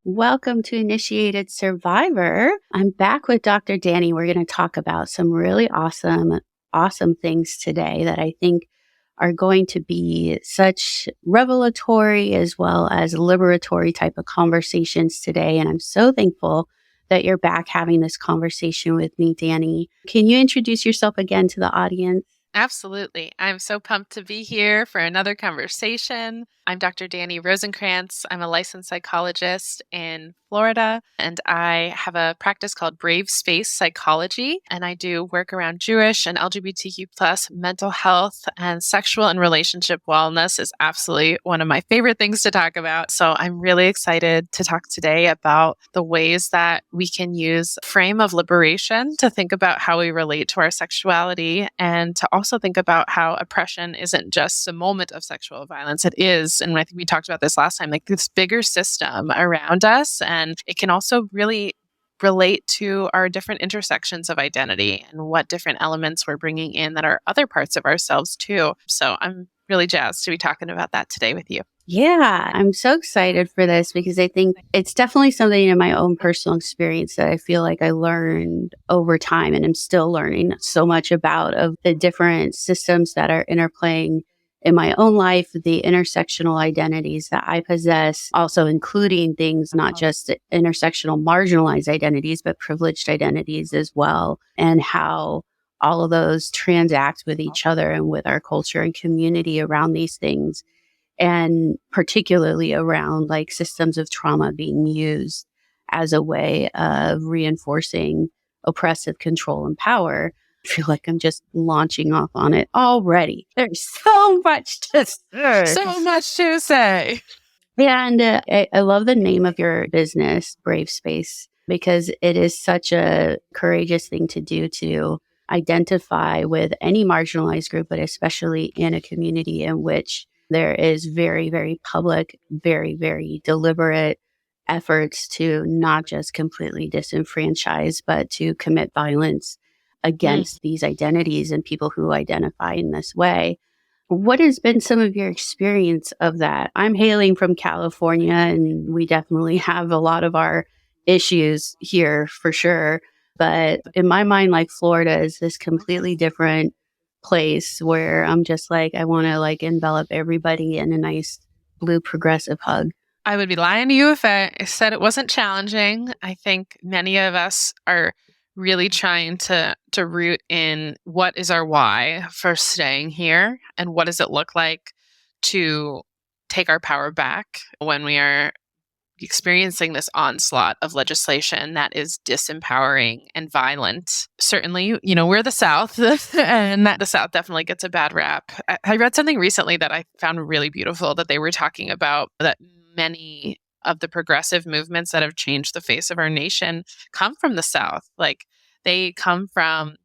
Welcome to Initiated Survivor. I'm back with Dr. Dani. We're going to talk about some really awesome things today that I think are going to be such revelatory as well as liberatory type of conversations today. And I'm so thankful that you're back having this conversation with me, Dani. Can you introduce yourself again to the audience? Absolutely. I'm so pumped to be here for another conversation. I'm Dr. Dani Rosenkrantz. I'm a licensed psychologist in Florida, and I have a practice called Brave Space Psychology, and I do work around Jewish and LGBTQ plus mental health, and sexual and relationship wellness is absolutely one of my favorite things to talk about. So I'm really excited to talk today about the ways that we can use frame of liberation to think about how we relate to our sexuality, and to also think about how oppression isn't just a moment of sexual violence. It is, and I think we talked about this last time, like this bigger system around us. And it can also really relate to our different intersections of identity and what different elements we're bringing in that are other parts of ourselves too. So I'm really jazzed to be talking about that today with you. Yeah, I'm so excited for this because I think it's definitely something in my own personal experience that I feel like I learned over time and I'm still learning so much about of the different systems that are interplaying in my own life, the intersectional identities that I possess, also including things, not just intersectional marginalized identities, but privileged identities as well, and how all of those transact with each other and with our culture and community around these things, and particularly around like systems of trauma being used as a way of reinforcing oppressive control and power. I feel like I'm just launching off on it already. There's so much to say. So much to say. And I love the name of your business, Brave Space, because it is such a courageous thing to do, to identify with any marginalized group, but especially in a community in which there is very, very public, very, very deliberate efforts to not just completely disenfranchise, but to commit violence against these identities and people who identify in this way. What has been some of your experience of that? I'm hailing from California, and we definitely have a lot of our issues here for sure. But in my mind, like Florida is this completely different place where I'm just like, I want to like envelop everybody in a nice blue progressive hug. I would be lying to you if I said it wasn't challenging. I think many of us are really trying to root in what is our why for staying here, and what does it look like to take our power back when we are experiencing this onslaught of legislation that is disempowering and violent. Certainly, we're the South, and the South definitely gets a bad rap. I read something recently that I found really beautiful, that they were talking about that many of the progressive movements that have changed the face of our nation come from the South. Like, they come from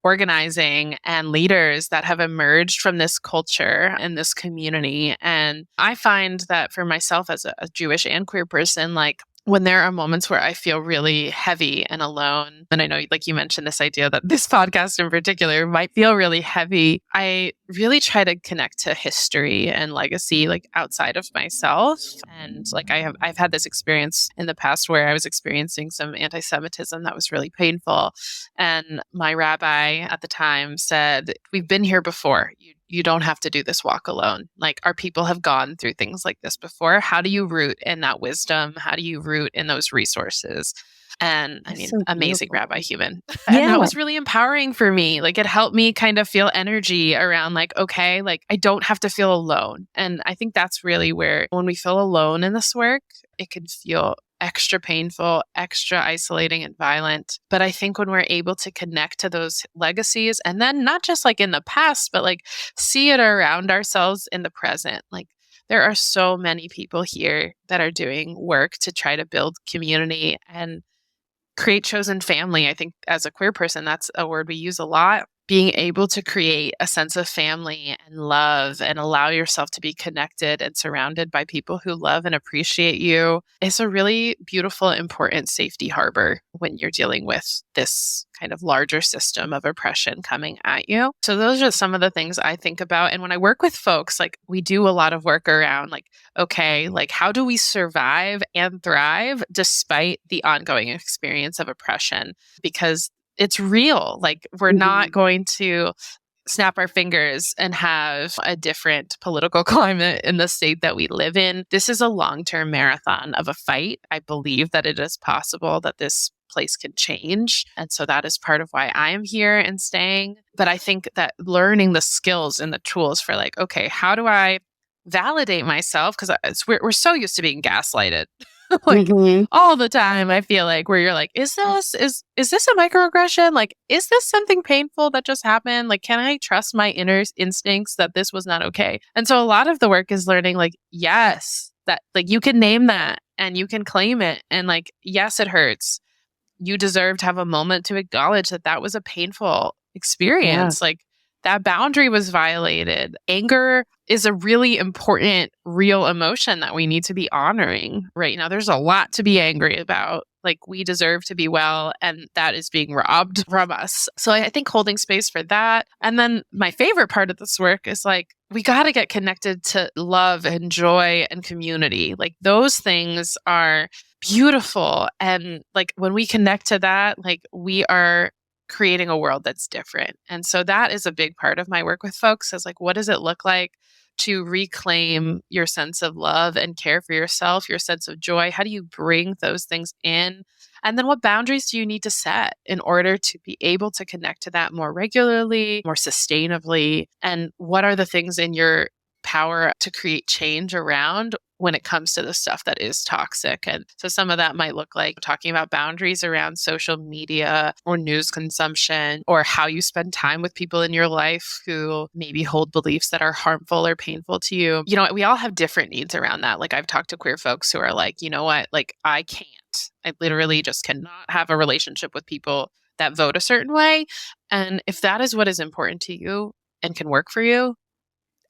organizing and leaders that have emerged from this culture and this community. And I find that for myself as a Jewish and queer person, like, when there are moments where I feel really heavy and alone, and I know, like you mentioned, this idea that this podcast in particular might feel really heavy, I really try to connect to history and legacy, like outside of myself. And like I've had this experience in the past where I was experiencing some anti-Semitism that was really painful. And my rabbi at the time said, "We've been here before. You don't have to do this walk alone. Like, our people have gone through things like this before. How do you root in that wisdom? How do you root in those resources?" And I mean, So amazing beautiful. rabbi human. And Yeah. that was really empowering for me. Like, it helped me kind of feel energy around, like, okay, like, I don't have to feel alone. And I think that's really where, when we feel alone in this work, it can feel extra painful, extra isolating and violent. But I think when we're able to connect to those legacies, and then not just like in the past, but like see it around ourselves in the present, like, there are so many people here that are doing work to try to build community and create chosen family. I think as a queer person, that's a word we use a lot. being able to create a sense of family and love and allow yourself to be connected and surrounded by people who love and appreciate you is a really beautiful, important safety harbor when you're dealing with this kind of larger system of oppression coming at you. So those are some of the things I think about. And when I work with folks, like we do a lot of work around like, okay, like how do we survive and thrive despite the ongoing experience of oppression? Because it's real. Like we're not going to snap our fingers and have a different political climate in the state that we live in. This is a long-term marathon of a fight. I believe that it is possible that this place can change. And so that is part of why I am here and staying. But I think that learning the skills and the tools for like, okay, how do I validate myself? Because we're so used to being gaslighted. Like all the time, I feel like where you're like, is this a microaggression? Like, is this something painful that just happened? Like, can I trust my inner instincts that this was not okay? And so a lot of the work is learning like, yes, that like you can name that and you can claim it. And like, yes, it hurts. You deserve to have a moment to acknowledge that that was a painful experience. Like that boundary was violated. Anger is a really important, real emotion that we need to be honoring right now. There's a lot to be angry about. Like we deserve to be well, and that is being robbed from us. So I think holding space for that. And then my favorite part of this work is like, we got to get connected to love and joy and community. Like those things are beautiful. And like when we connect to that, like we are creating a world that's different. And so that is a big part of my work with folks is like, what does it look like to reclaim your sense of love and care for yourself, your sense of joy? How do you bring those things in? And then what boundaries do you need to set in order to be able to connect to that more regularly, more sustainably? And what are the things in your power to create change around when it comes to the stuff that is toxic? And so some of that might look like talking about boundaries around social media or news consumption, or how you spend time with people in your life who maybe hold beliefs that are harmful or painful to you. You know, we all have different needs around that. Like I've talked to queer folks who are like, you know what, like I can't. I literally just cannot have a relationship with people that vote a certain way. And if that is what is important to you and can work for you,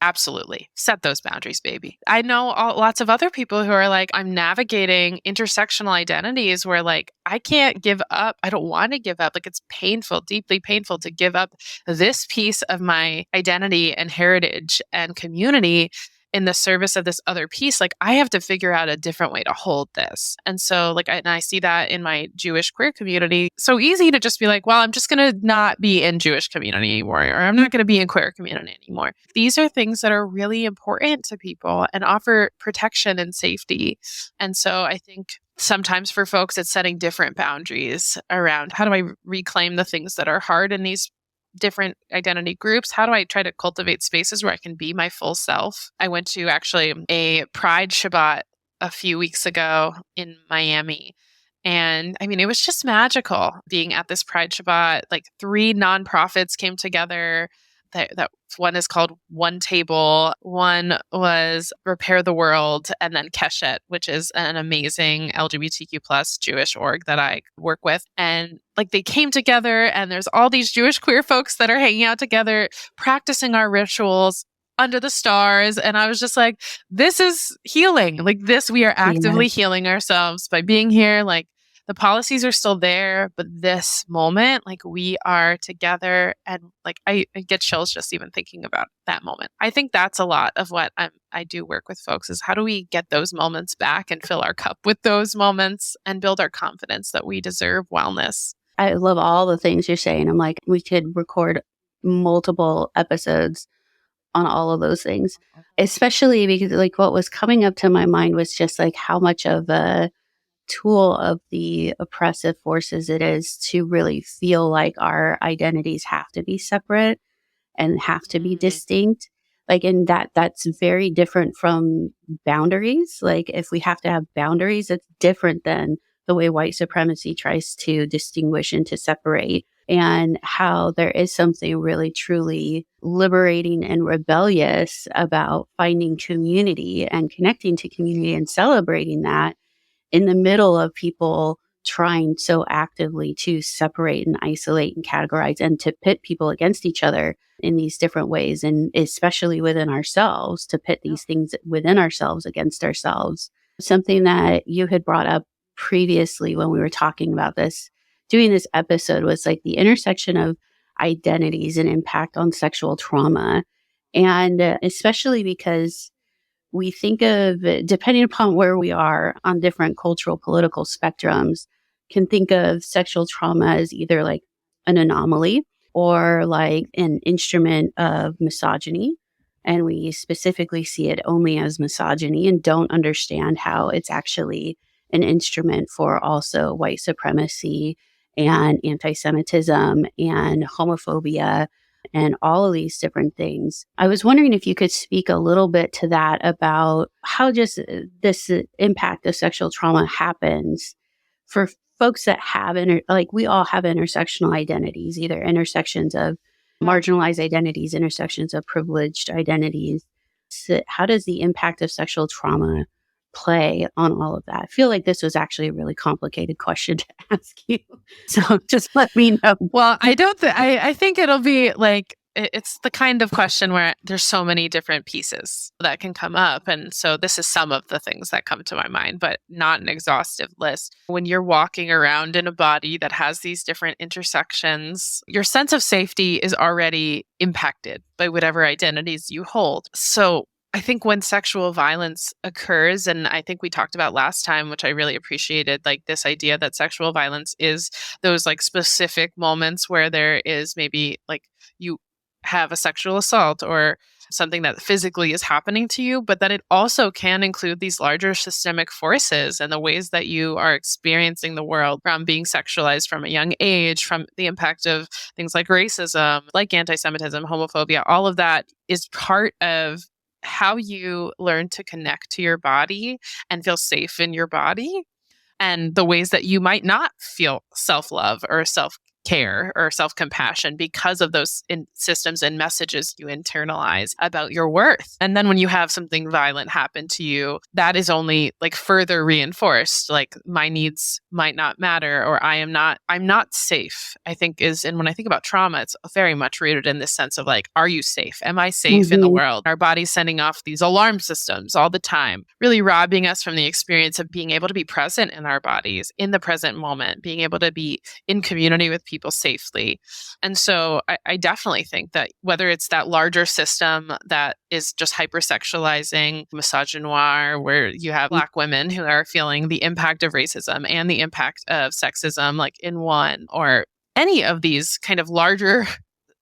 absolutely. Set those boundaries, baby. I know lots of other people who are like, I'm navigating intersectional identities where like, I can't give up. I don't want to give up. Like it's painful, deeply painful to give up this piece of my identity and heritage and community in the service of this other piece. Like I have to figure out a different way to hold this. And so like, and I see that in my Jewish queer community. So easy to just be like, well, I'm just going to not be in Jewish community anymore, or I'm not going to be in queer community anymore. These are things that are really important to people and offer protection and safety. And so I think sometimes for folks, it's setting different boundaries around how do I reclaim the things that are hard in these different identity groups? How do I try to cultivate spaces where I can be my full self? I went to actually a Pride Shabbat a few weeks ago in Miami. And I mean, it was just magical being at this Pride Shabbat. Like 3 nonprofits came together. That one is called One Table, one was Repair the World, and then Keshet, which is an amazing LGBTQ plus Jewish org that I work with. And like they came together, and there's all these Jewish queer folks that are hanging out together, practicing our rituals under the stars. And I was just like, this is healing. Like this, we are actively healing ourselves by being here. Like the policies are still there, but this moment, like we are together, and like I get chills just even thinking about that moment. I think that's a lot of what I do work with folks is how do we get those moments back and fill our cup with those moments and build our confidence that we deserve wellness. I love all the things you're saying. I'm like, we could record multiple episodes on all of those things, especially because like what was coming up to my mind was just like how much of a tool of the oppressive forces it is to really feel like our identities have to be separate and have to be distinct. Like, and that's very different from boundaries. Like if we have to have boundaries, it's different than the way white supremacy tries to distinguish and to separate, and how there is something really truly liberating and rebellious about finding community and connecting to community and celebrating that in the middle of people trying so actively to separate and isolate and categorize and to pit people against each other in these different ways, and especially within ourselves, to pit these things within ourselves against ourselves. Something that you had brought up previously when we were talking about this, doing this episode, was like the intersection of identities and impact on sexual trauma. And especially because we think of, depending upon where we are on different cultural, political spectrums, can think of sexual trauma as either like an anomaly or like an instrument of misogyny. And we specifically see it only as misogyny and don't understand how it's actually an instrument for also white supremacy and anti-Semitism and homophobia and all of these different things. I was wondering if you could speak a little bit to that, about how just this impact of sexual trauma happens for folks that have, like we all have intersectional identities, either intersections of marginalized identities, intersections of privileged identities. So how does the impact of sexual trauma play on all of that? I feel like this was actually a really complicated question to ask you. So just let me know. Well, I think it'll be like, it's the kind of question where there's so many different pieces that can come up. And so this is some of the things that come to my mind, but not an exhaustive list. When you're walking around in a body that has these different intersections, your sense of safety is already impacted by whatever identities you hold. So I think when sexual violence occurs, and I think we talked about last time, which I really appreciated, like this idea that sexual violence is those like specific moments where there is maybe like you have a sexual assault or something that physically is happening to you, but that it also can include these larger systemic forces and the ways that you are experiencing the world, from being sexualized from a young age, from the impact of things like racism, like anti-Semitism, homophobia. All of that is part of how you learn to connect to your body and feel safe in your body, and the ways that you might not feel self-love or self-care or self-compassion because of those systems and messages you internalize about your worth. And then when you have something violent happen to you, that is only like further reinforced, like my needs might not matter, or I'm not safe, I think is, and when I think about trauma, it's very much rooted in this sense of like, are you safe? Am I safe in the world? Our body's sending off these alarm systems all the time, really robbing us from the experience of being able to be present in our bodies, in the present moment, being able to be in community with people safely. And so I definitely think that whether it's that larger system that is just hypersexualizing misogynoir, where you have Black women who are feeling the impact of racism and the impact of sexism, like in one, or any of these kind of larger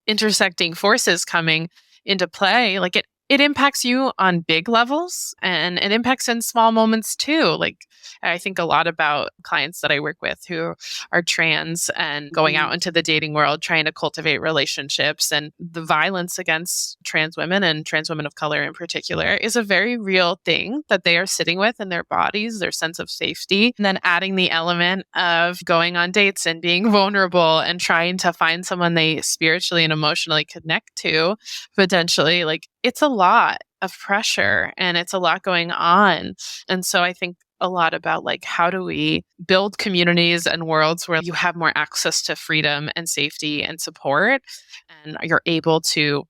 intersecting forces coming into play, like it impacts you on big levels, and it impacts in small moments too. Like I think a lot about clients that I work with who are trans and going out into the dating world, trying to cultivate relationships, and the violence against trans women and trans women of color in particular is a very real thing that they are sitting with in their bodies, their sense of safety. And then adding the element of going on dates and being vulnerable and trying to find someone they spiritually and emotionally connect to, potentially, like it's a lot of pressure and it's a lot going on. And so I think a lot about like, how do we build communities and worlds where you have more access to freedom and safety and support, and you're able to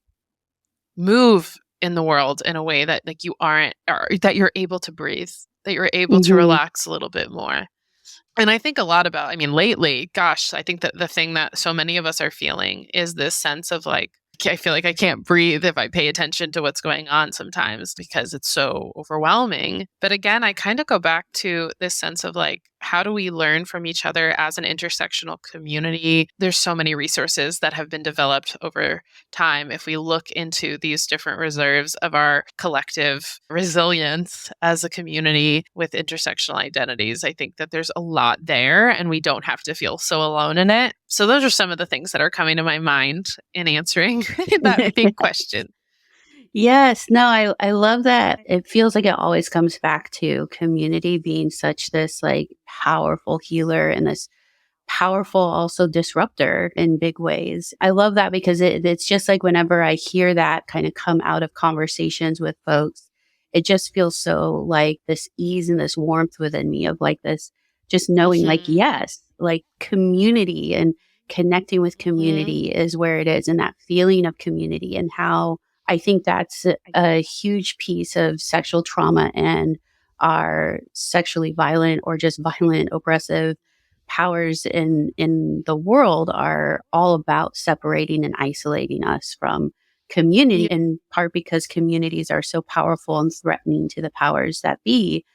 move in the world in a way that like you aren't, or that you're able to breathe, that you're able to relax a little bit more. And I think a lot about, I mean, lately, gosh, I think that the thing that so many of us are feeling is this sense of like, I feel like I can't breathe if I pay attention to what's going on sometimes because it's so overwhelming. But again, I kind of go back to this sense of like, how do we learn from each other as an intersectional community? There's so many resources that have been developed over time. If we look into these different reserves of our collective resilience as a community with intersectional identities, I think that there's a lot there and we don't have to feel so alone in it. So those are some of the things that are coming to my mind in answering that big question. Yes, no, I love that. It feels like it always comes back to community being such this like powerful healer and this powerful also disruptor in big ways. I love that because it's just like whenever I hear that kind of come out of conversations with folks, it just feels so like this ease and this warmth within me of like this just knowing like, Mm-hmm. yes, like community and connecting with Mm-hmm. community is where it is, and that feeling of community, and how I think that's a huge piece of sexual trauma and our sexually violent or just violent oppressive powers in the world are all about separating and isolating us from community, Yeah. in part because communities are so powerful and threatening to the powers that be.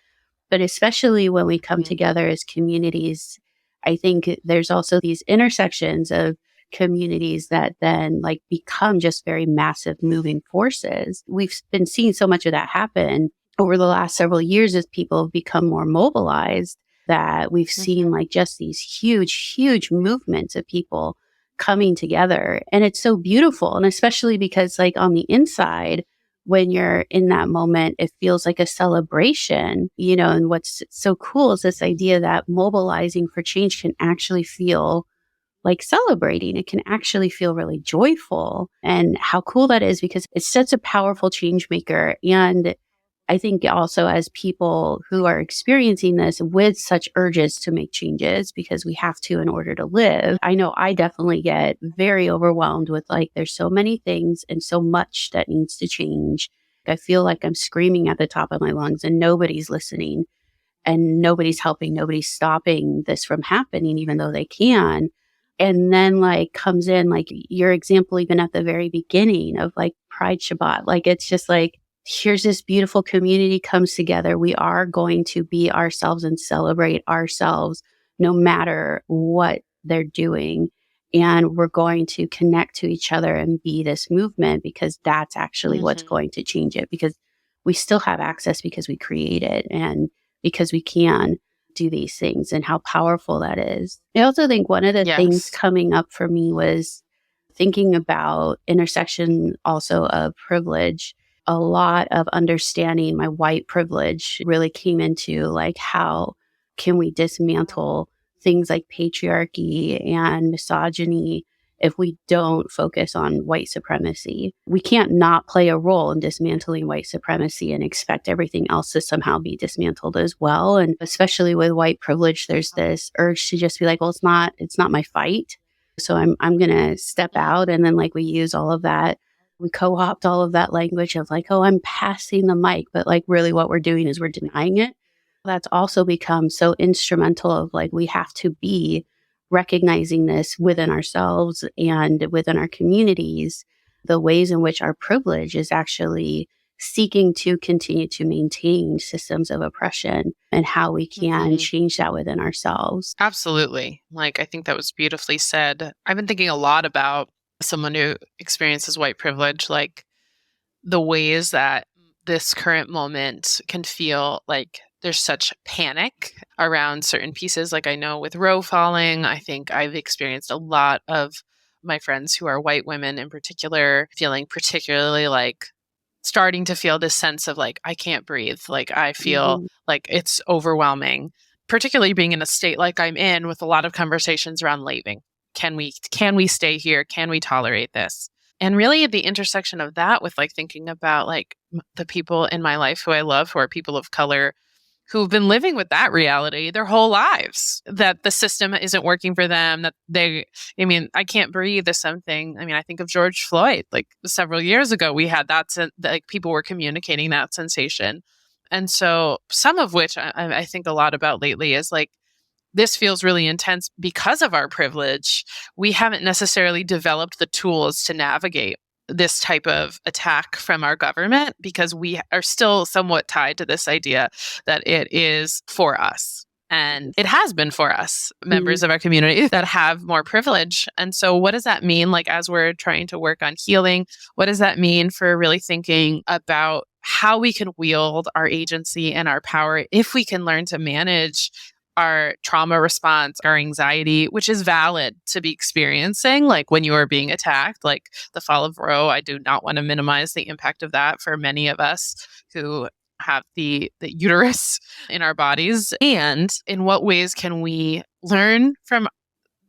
But especially when we come Mhm. together as communities, I think there's also these intersections of communities that then like become just very massive moving forces. We've been seeing so much of that happen over the last several years as people have become more mobilized, that we've seen Mhm. like just these huge, huge movements of people coming together. And it's so beautiful. And especially because like on the inside, when you're in that moment, it feels like a celebration, you know. And what's so cool is this idea that mobilizing for change can actually feel like celebrating. It can actually feel really joyful. And how cool that is, because it's such a powerful change maker. And I think also as people who are experiencing this with such urges to make changes because we have to in order to live, I know I definitely get very overwhelmed with like, there's so many things and so much that needs to change. I feel like I'm screaming at the top of my lungs and nobody's listening and nobody's helping, nobody's stopping this from happening, even though they can. And then like comes in like your example, even at the very beginning of like Pride Shabbat, like it's just like, here's this beautiful community comes together. We are going to be ourselves and celebrate ourselves no matter what they're doing. And we're going to connect to each other and be this movement, because that's actually what's Mhm. going to change it, because we still have access because we create it. And because we can do these things, and how powerful that is. I also think one of the things Yes. coming up for me was thinking about intersection also of privilege. A lot of understanding my white privilege really came into like, how can we dismantle things like patriarchy and misogyny if we don't focus on white supremacy? We can't not play a role in dismantling white supremacy and expect everything else to somehow be dismantled as well. And especially with white privilege, there's this urge to just be like, well, it's not my fight. So I'm going to step out. And then like we use all of that. We co-opt all of that language of like, oh, I'm passing the mic. But like really what we're doing is we're denying it. That's also become so instrumental of like, we have to be recognizing this within ourselves and within our communities, the ways in which our privilege is actually seeking to continue to maintain systems of oppression, and how we can Mhm. change that within ourselves. Absolutely. Like, I think that was beautifully said. I've been thinking a lot about someone who experiences white privilege, like the ways that this current moment can feel like there's such panic around certain pieces. Like, I know with Roe falling, I think I've experienced a lot of my friends who are white women in particular feeling particularly like starting to feel this sense of like, I can't breathe. Like, I feel Mhm. like it's overwhelming, particularly being in a state like I'm in with a lot of conversations around leaving. Can we stay here? Can we tolerate this? And really at the intersection of that with like thinking about like the people in my life who I love, who are people of color, who've been living with that reality their whole lives, that the system isn't working for them, that I mean, I can't breathe is something. I mean, I think of George Floyd, like several years ago, we had like people were communicating that sensation. And so some of which I think a lot about lately is like, this feels really intense because of our privilege. We haven't necessarily developed the tools to navigate this type of attack from our government because we are still somewhat tied to this idea that it is for us. And it has been for us, Mhm. members of our community that have more privilege. And so, what does that mean? Like, as we're trying to work on healing, what does that mean for really thinking about how we can wield our agency and our power if we can learn to manage our trauma response, our anxiety, which is valid to be experiencing, like when you are being attacked, like the fall of Roe. I do not want to minimize the impact of that for many of us who have the uterus in our bodies. And in what ways can we learn from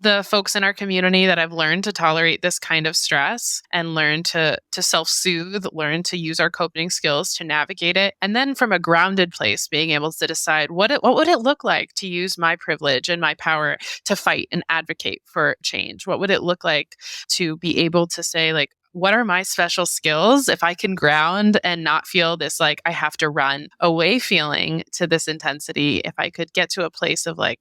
the folks in our community that have learned to tolerate this kind of stress and learn to self-soothe, learn to use our coping skills to navigate it. And then from a grounded place, being able to decide what would it look like to use my privilege and my power to fight and advocate for change? What would it look like to be able to say, like, what are my special skills if I can ground and not feel this like I have to run away feeling to this intensity? If I could get to a place of like,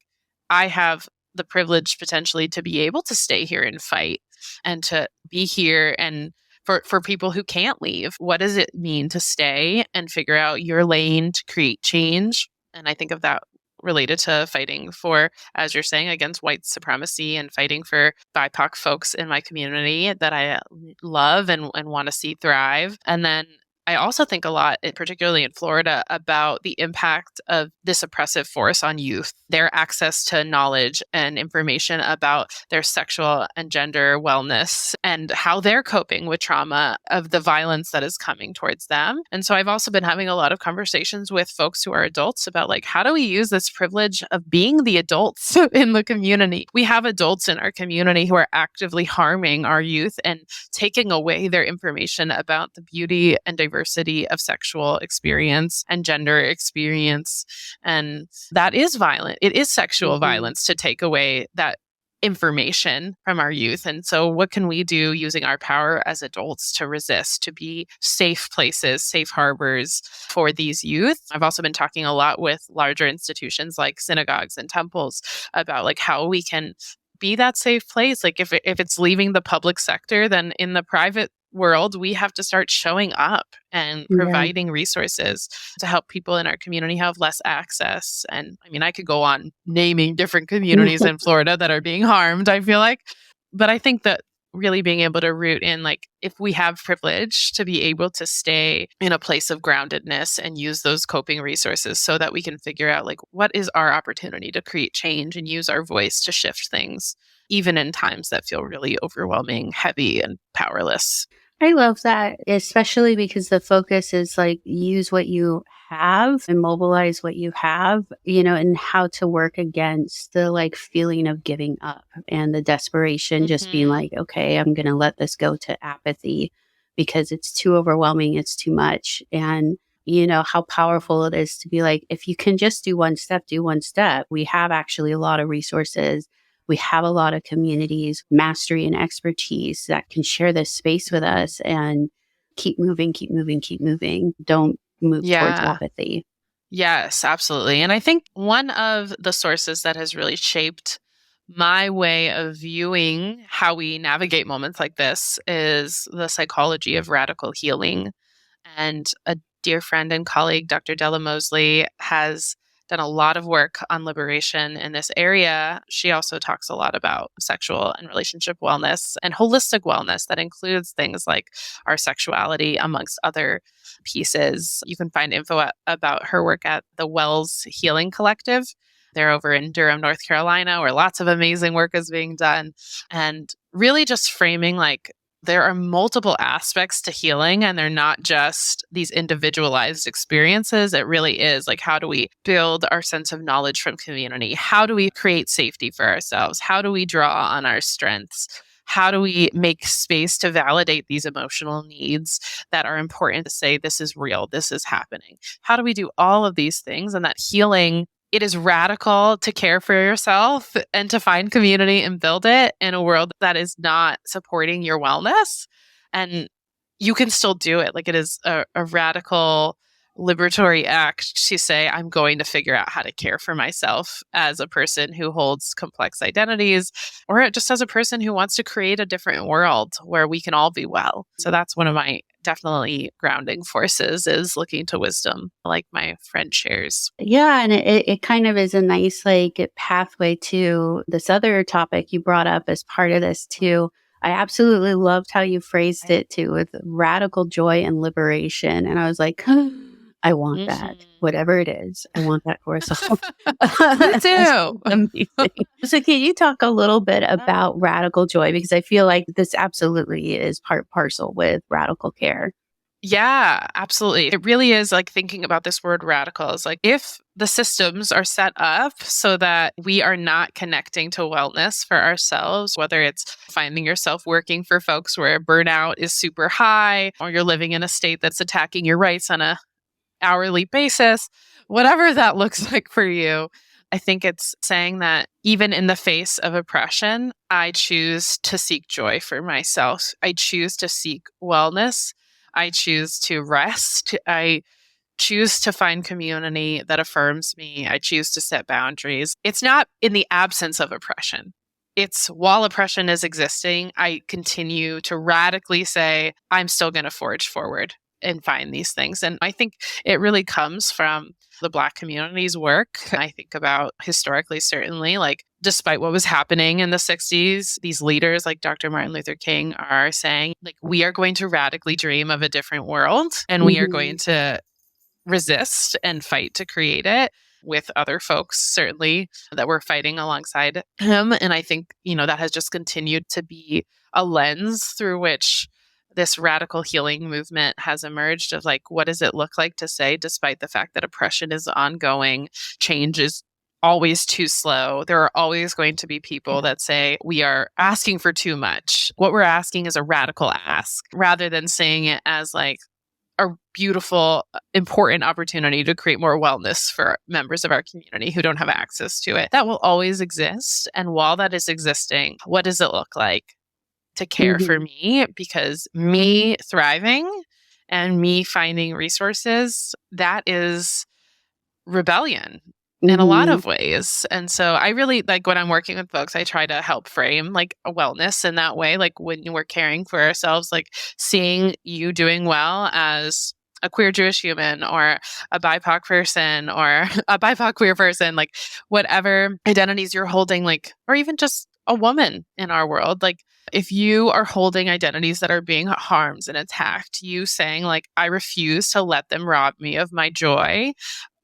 I have the privilege potentially to be able to stay here and fight and to be here. And for people who can't leave, what does it mean to stay and figure out your lane to create change? And I think of that related to fighting for, as you're saying, against white supremacy and fighting for BIPOC folks in my community that I love and want to see thrive. And then I also think a lot, particularly in Florida, about the impact of this oppressive force on youth, their access to knowledge and information about their sexual and gender wellness and how they're coping with trauma of the violence that is coming towards them. And so I've also been having a lot of conversations with folks who are adults about like, how do we use this privilege of being the adults in the community? We have adults in our community who are actively harming our youth and taking away their information about the beauty and diversity of sexual experience and gender experience. And that is violent. It is sexual violence to take away that information from our youth. And so what can we do using our power as adults to resist, to be safe places, safe harbors for these youth? I've also been talking a lot with larger institutions like synagogues and temples about like how we can be that safe place. Like if it's leaving the public sector, then in the private world, we have to start showing up and providing resources to help people in our community have less access. And I mean, I could go on naming different communities in Florida that are being harmed, I feel like. But I think that really being able to root in, like, if we have privilege, to be able to stay in a place of groundedness and use those coping resources so that we can figure out, like, what is our opportunity to create change and use our voice to shift things, even in times that feel really overwhelming, heavy, and powerless. I love that, especially because the focus is like use what you have and mobilize what you have, and how to work against the like feeling of giving up and the desperation, just being like, okay, I'm going to let this go to apathy because it's too overwhelming. It's too much. And how powerful it is to be like, if you can just do one step, do one step. We have actually a lot of resources. We have a lot of communities, mastery and expertise that can share this space with us and keep moving, keep moving, keep moving. Don't move towards apathy. Yes, absolutely. And I think one of the sources that has really shaped my way of viewing how we navigate moments like this is the psychology of radical healing. And a dear friend and colleague, Dr. Della Mosley, has done a lot of work on liberation in this area. She also talks a lot about sexual and relationship wellness and holistic wellness that includes things like our sexuality, amongst other pieces. You can find info about her work at the Wells Healing Collective. They're over in Durham, North Carolina, where lots of amazing work is being done. And really just framing like, there are multiple aspects to healing, and they're not just these individualized experiences. It really is like, how do we build our sense of knowledge from community? How do we create safety for ourselves? How do we draw on our strengths? How do we make space to validate these emotional needs that are important to say, this is real, this is happening? How do we do all of these things? And that healing, it is radical to care for yourself and to find community and build it in a world that is not supporting your wellness. And you can still do it. Like, it is a radical liberatory act to say, I'm going to figure out how to care for myself as a person who holds complex identities, or just as a person who wants to create a different world where we can all be well. So that's one of my definitely grounding forces, is looking to wisdom, like my friend shares. Yeah. And it kind of is a nice like pathway to this other topic you brought up as part of this too. I absolutely loved how you phrased it too, with radical joy and liberation. And I was like, I want that, whatever it is. I want that for us all. Me too. Amazing. So can you talk a little bit about radical joy? Because I feel like this absolutely is part parcel with radical care. Yeah, absolutely. It really is like thinking about this word radical. It's like, if the systems are set up so that we are not connecting to wellness for ourselves, whether it's finding yourself working for folks where burnout is super high, or you're living in a state that's attacking your rights on a hourly basis, whatever that looks like for you. I think it's saying that even in the face of oppression, I choose to seek joy for myself. I choose to seek wellness. I choose to rest. I choose to find community that affirms me. I choose to set boundaries. It's not in the absence of oppression. It's while oppression is existing, I continue to radically say, I'm still going to forge forward and find these things. And I think it really comes from the Black community's work. I think about historically, certainly, like despite what was happening in the 60s, these leaders like Dr. Martin Luther King are saying, like, we are going to radically dream of a different world and we are going to resist and fight to create it with other folks, certainly, that were fighting alongside him. And I think, that has just continued to be a lens through which this radical healing movement has emerged of like, what does it look like to say, despite the fact that oppression is ongoing, change is always too slow. There are always going to be people that say we are asking for too much. What we're asking is a radical ask rather than saying it as like a beautiful, important opportunity to create more wellness for members of our community who don't have access to it. That will always exist. And while that is existing, what does it look like to care for me? Because me thriving and me finding resources, that is rebellion in a lot of ways. And so I really like when I'm working with folks, I try to help frame like a wellness in that way. Like when we're caring for ourselves, like seeing you doing well as a queer Jewish human or a BIPOC person or a BIPOC queer person, like whatever identities you're holding, like, or even just a woman in our world, like if you are holding identities that are being harmed and attacked, you saying like, I refuse to let them rob me of my joy,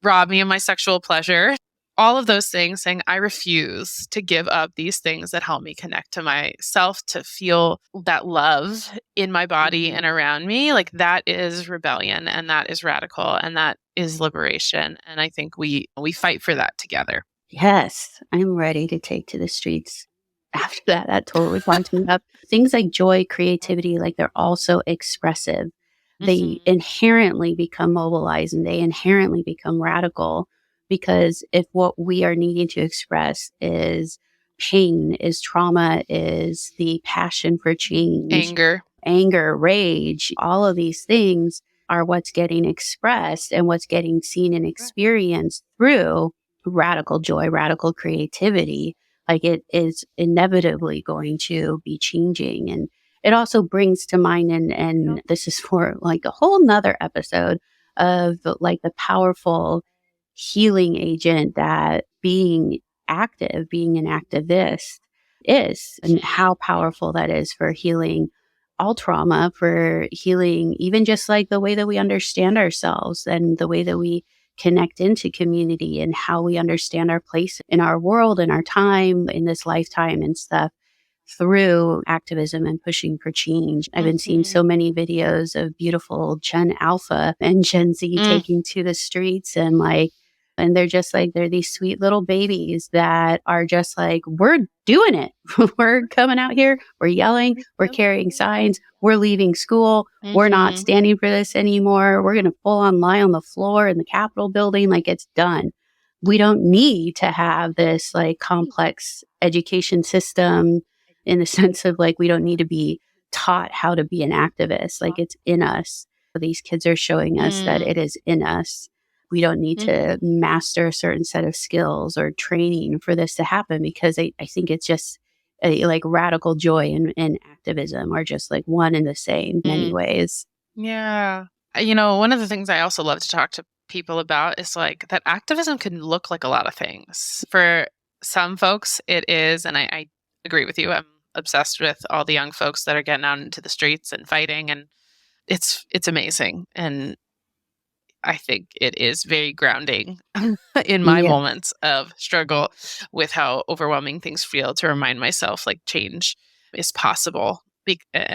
rob me of my sexual pleasure, all of those things, saying, I refuse to give up these things that help me connect to myself, to feel that love in my body and around me. Like that is rebellion and that is radical and that is liberation. And I think we fight for that together. Yes, I'm ready to take to the streets. After that, that totally winds me up. Things like joy, creativity, like they're also expressive. They inherently become mobilized and they inherently become radical because if what we are needing to express is pain, is trauma, is the passion for change, anger, rage, all of these things are what's getting expressed and what's getting seen and experienced through radical joy, radical creativity. Like it is inevitably going to be changing. And it also brings to mind, and this is for like a whole nother episode of like the powerful healing agent that being active, being an activist is, and how powerful that is for healing all trauma, for healing even just like the way that we understand ourselves and the way that we connect into community and how we understand our place in our world and our time in this lifetime and stuff through activism and pushing for change. I've been seeing so many videos of beautiful Gen Alpha and Gen Z taking to the streets and they're just like, they're these sweet little babies that are just like, we're doing it. We're coming out here. We're yelling. We're carrying signs. We're leaving school. We're not standing for this anymore. We're going to full on lie on the floor in the Capitol building. Like it's done. We don't need to have this like complex education system in the sense of like, we don't need to be taught how to be an activist. Like it's in us. These kids are showing us that it is in us. We don't need to master a certain set of skills or training for this to happen because I think it's just like radical joy and activism are just like one and the same in many ways. Yeah. One of the things I also love to talk to people about is like that activism can look like a lot of things. For some folks, it is, and I agree with you. I'm obsessed with all the young folks that are getting out into the streets and fighting, and it's amazing. And I think it is very grounding in my moments of struggle with how overwhelming things feel to remind myself like change is possible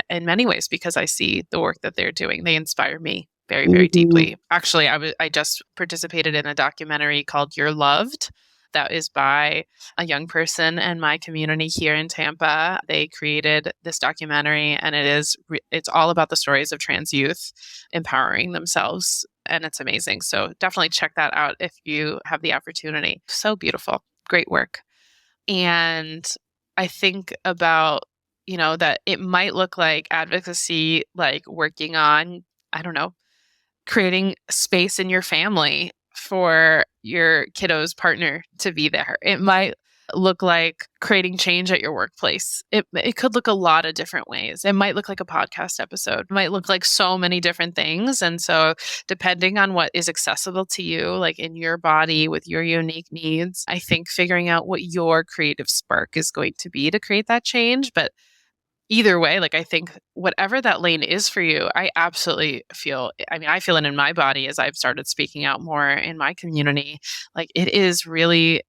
in many ways because I see the work that they're doing. They inspire me very, very Mhm. deeply. Actually, I just participated in a documentary called You're Loved. That is by a young person in my community here in Tampa. They created this documentary, and it's all about the stories of trans youth empowering themselves, and it's amazing. So definitely check that out if you have the opportunity. So beautiful, great work. And I think about, that it might look like advocacy, like working on, I don't know, creating space in your family for your kiddo's partner to be there. It might look like creating change at your workplace. It could look a lot of different ways. It might look like a podcast episode. It might look like so many different things. And so depending on what is accessible to you, like in your body with your unique needs, I think figuring out what your creative spark is going to be to create that change. But either way, like I think whatever that lane is for you, I absolutely feel, I mean, I feel it in my body as I've started speaking out more in my community. Like it is really,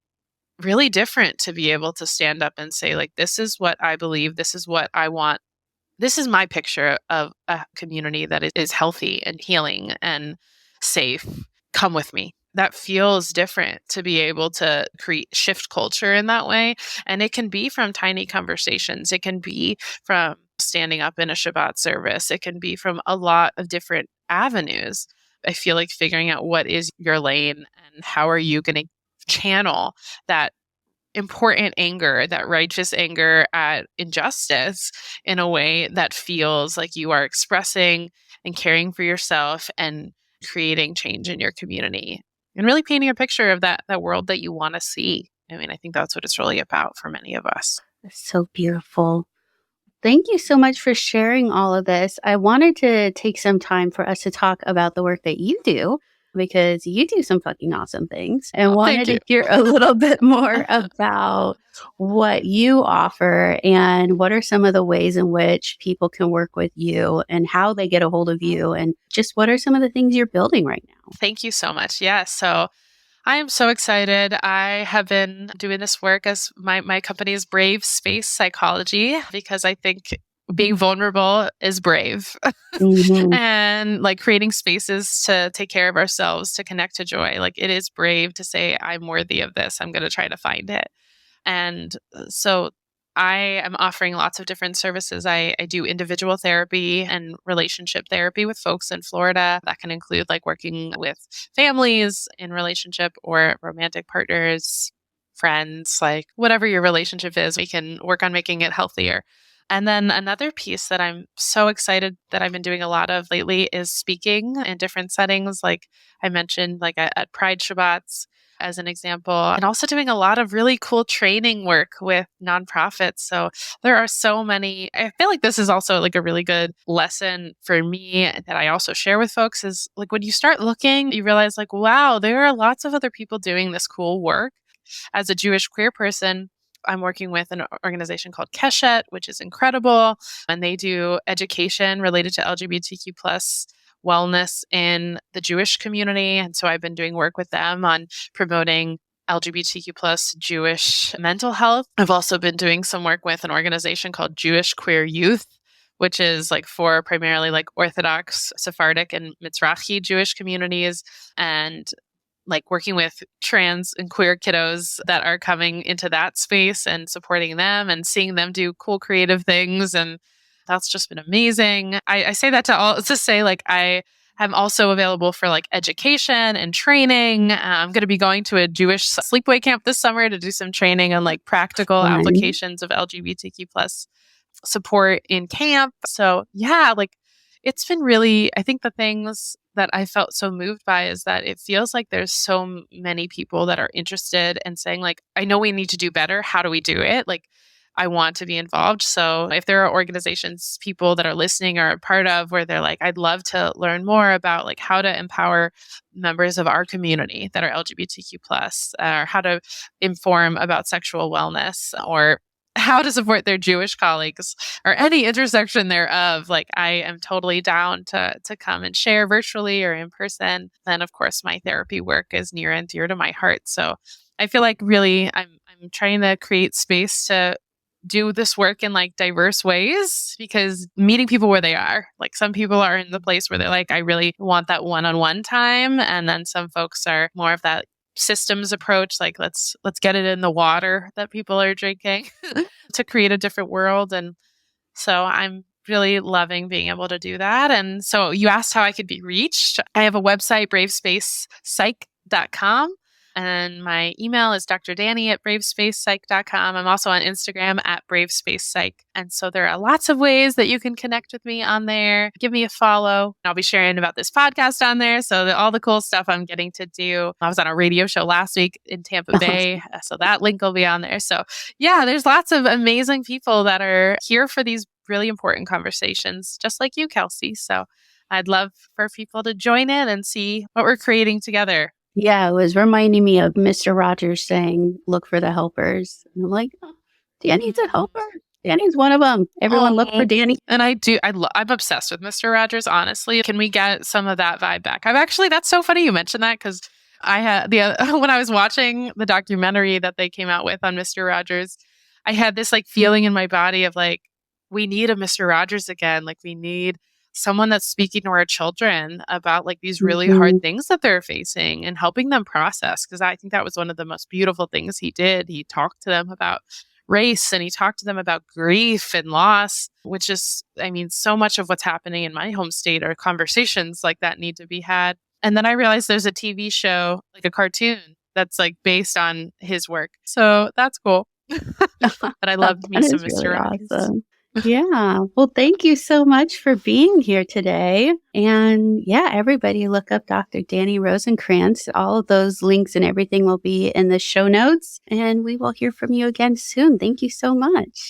really different to be able to stand up and say, like, this is what I believe, this is what I want. This is my picture of a community that is healthy and healing and safe. Come with me. That feels different to be able to create shift culture in that way. And it can be from tiny conversations. It can be from standing up in a Shabbat service. It can be from a lot of different avenues. I feel like figuring out what is your lane and how are you going to channel that important anger, that righteous anger at injustice in a way that feels like you are expressing and caring for yourself and creating change in your community and really painting a picture of that world that you want to see. I mean, I think that's what it's really about for many of us. That's so beautiful. Thank you so much for sharing all of this. I wanted to take some time for us to talk about the work that you do because you do some fucking awesome things and Oh, thank wanted you. to hear a little bit more about what you offer and what are some of the ways in which people can work with you and how they get a hold of you and just what are some of the things you're building right now. Thank you so much. Yeah. So I am so excited. I have been doing this work as my company is Brave Space Psychology because I think being vulnerable is brave. Mhm. And like creating spaces to take care of ourselves, to connect to joy. Like it is brave to say, I'm worthy of this. I'm going to try to find it. And so I am offering lots of different services. I do individual therapy and relationship therapy with folks in Florida. That can include like working with families in relationship or romantic partners, friends, like whatever your relationship is, we can work on making it healthier. And then another piece that I'm so excited that I've been doing a lot of lately is speaking in different settings. Like I mentioned, like at Pride Shabbats as an example, and also doing a lot of really cool training work with nonprofits. So there are so many. I feel like this is also like a really good lesson for me that I also share with folks is like when you start looking, you realize like, wow, there are lots of other people doing this cool work. As a Jewish queer person, I'm working with an organization called Keshet, which is incredible. And they do education related to LGBTQ plus wellness in the Jewish community. And so I've been doing work with them on promoting LGBTQ plus Jewish mental health. I've also been doing some work with an organization called Jewish Queer Youth, which is like for primarily like Orthodox, Sephardic, and Mizrahi Jewish communities. And like working with trans and queer kiddos that are coming into that space and supporting them and seeing them do cool creative things. And that's just been amazing. I say that to say like I am also available for like education and training. I'm going to be going to a Jewish sleepaway camp this summer to do some training on like practical Fun. applications of LGBTQ plus support in camp. So yeah, like it's been really, I think the things that I felt so moved by is that it feels like there's so many people that are interested and saying like, I know we need to do better. How do we do it? Like, I want to be involved. So if there are organizations, people that are listening or a part of where they're like, I'd love to learn more about like how to empower members of our community that are LGBTQ plus, or how to inform about sexual wellness or how to support their Jewish colleagues or any intersection thereof, like I am totally down to come and share virtually or in person. Then of course my therapy work is near and dear to my heart. So I feel like really I'm trying to create space to do this work in like diverse ways, because meeting people where they are, like some people are in the place where they're like, I really want that one-on-one time. And then some folks are more of that systems approach, like let's get it in the water that people are drinking to create a different world. And so I'm really loving being able to do that. And so you asked how I could be reached. I have a website, bravespacepsych.com. And my email is drdani@bravespacepsych.com. I'm also on Instagram @bravespacepsych. And so there are lots of ways that you can connect with me on there. Give me a follow. I'll be sharing about this podcast on there. So all the cool stuff I'm getting to do. I was on a radio show last week in Tampa Bay. So that link will be on there. So yeah, there's lots of amazing people that are here for these really important conversations, just like you, Kelsey. So I'd love for people to join in and see what we're creating together. Yeah, it was reminding me of Mr. Rogers saying, look for the helpers. And I'm like, oh, Dani's a helper. Dani's one of them. Everyone look for Dani. And I'm obsessed with Mr. Rogers, honestly. Can we get some of that vibe back? That's so funny you mentioned that, because I had when I was watching the documentary that they came out with on Mr. Rogers, I had this like feeling in my body of like, we need a Mr. Rogers again. Like we need someone that's speaking to our children about like these really hard things that they're facing and helping them process. Because I think that was one of the most beautiful things he did. He talked to them about race and he talked to them about grief and loss, which is, so much of what's happening in my home state are conversations like that need to be had. And then I realized there's a TV show, like a cartoon, that's like based on his work. So that's cool. But I loved me some Mr. Rogers. Awesome. Yeah. Well, thank you so much for being here today. And yeah, everybody look up Dr. Dani Rosenkrantz. All of those links and everything will be in the show notes. And we will hear from you again soon. Thank you so much.